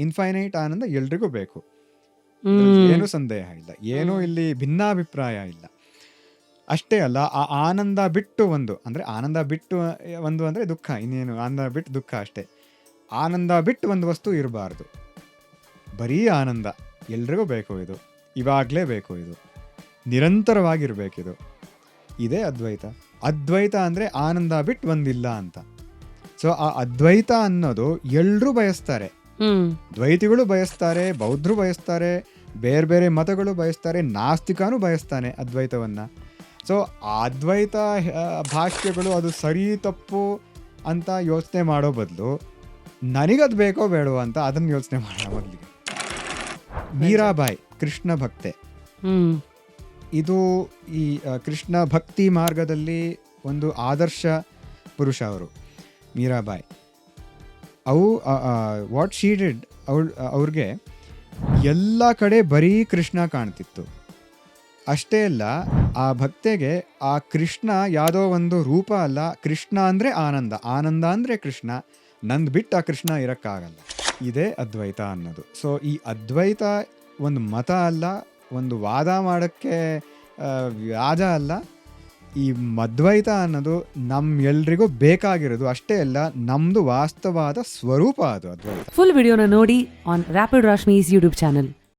Infinite ಆನಂದ ಎಲ್ರಿಗೂ ಬೇಕು, ಇದ್ರಲ್ಲಿ ಏನೂ ಸಂದೇಹ ಇಲ್ಲ, ಏನೂ ಇಲ್ಲಿ ಭಿನ್ನಾಭಿಪ್ರಾಯ ಇಲ್ಲ. ಅಷ್ಟೇ ಅಲ್ಲ, ಆ ಆನಂದ ಬಿಟ್ಟು ಒಂದು ಅಂದರೆ ಆನಂದ ಬಿಟ್ಟು ಒಂದು ಅಂದರೆ ದುಃಖ, ಇನ್ನೇನು ಆನಂದ ಬಿಟ್ಟು ದುಃಖ ಅಷ್ಟೇ. ಆನಂದ ಬಿಟ್ಟು ಒಂದು ವಸ್ತು ಇರಬಾರ್ದು, ಬರೀ ಆನಂದ ಎಲ್ರಿಗೂ ಬೇಕು, ಇದು ಇವಾಗಲೇ ಬೇಕು, ಇದು ನಿರಂತರವಾಗಿರಬೇಕಿದು. ಇದೇ ಅದ್ವೈತ. ಅದ್ವೈತ ಅಂದರೆ ಆನಂದ ಬಿಟ್ಟು ಒಂದಿಲ್ಲ ಅಂತ. ಸೊ ಆ ಅದ್ವೈತ ಅನ್ನೋದು ಎಲ್ಲರೂ ಬಯಸ್ತಾರೆ, ದ್ವೈತಿಗಳು ಬಯಸ್ತಾರೆ, ಬೌದ್ಧರು ಬಯಸ್ತಾರೆ, ಬೇರೆ ಬೇರೆ ಮತಗಳು ಬಯಸ್ತಾರೆ, ನಾಸ್ತಿಕನೂ ಬಯಸ್ತಾನೆ ಅದ್ವೈತವನ್ನು. ಸೊ ಆ ಅದ್ವೈತ ಭಾಷ್ಯಗಳು ಅದು ಸರಿ ತಪ್ಪು ಅಂತ ಯೋಚನೆ ಮಾಡೋ ಬದಲು ನನಗದು ಬೇಕೋ ಬೇಡವೋ ಅಂತ ಅದನ್ನು ಯೋಚನೆ ಮಾಡೋ ಮೊದಲಿಗೆ. ಮೀರಾಬಾಯಿ ಕೃಷ್ಣ ಭಕ್ತೆ, ಇದು ಈ ಕೃಷ್ಣ ಭಕ್ತಿ ಮಾರ್ಗದಲ್ಲಿ ಒಂದು ಆದರ್ಶ ಪುರುಷ ಅವರು, ಮೀರಾಬಾಯಿ. ವಾಟ್ ಶಿ ಡಿಡ್, ಅವ್ರಿಗೆ ಎಲ್ಲ ಕಡೆ ಬರೀ ಕೃಷ್ಣ ಕಾಣ್ತಿತ್ತು. ಅಷ್ಟೇ ಅಲ್ಲ, ಆ ಭಕ್ತೆಗೆ ಆ ಕೃಷ್ಣ ಯಾವುದೋ ಒಂದು ರೂಪ ಅಲ್ಲ, ಕೃಷ್ಣ ಅಂದರೆ ಆನಂದ, ಆನಂದ ಅಂದರೆ ಕೃಷ್ಣ, ನಂದು ಬಿಟ್ಟು ಆ ಕೃಷ್ಣ ಇರೋಕ್ಕಾಗಲ್ಲ. ಇದೇ ಅದ್ವೈತ ಅನ್ನೋದು. ಸೊ ಈ ಅದ್ವೈತ ಒಂದು ಮತ ಅಲ್ಲ, ಒಂದು ವಾದ ಮಾಡೋಕ್ಕೆ ವ್ಯಾಜ ಅಲ್ಲ. ಈ ಅದ್ವೈತ ಅನ್ನೋದು ಎಲ್ರಿಗೂ ಬೇಕಾಗಿರೋದು. ಅಷ್ಟೇ ಅಲ್ಲ, ನಮ್ಮದು ವಾಸ್ತವವಾದ ಸ್ವರೂಪ ಅದು ಅದ್ವೈತ. ಫುಲ್ ವಿಡಿಯೋನ ನೋಡಿ ಆನ್ ರ್ಯಾಪಿಡ್ ರಾಶ್ಮೀಸ್ ಯೂಟ್ಯೂಬ್ ಚಾನಲ್.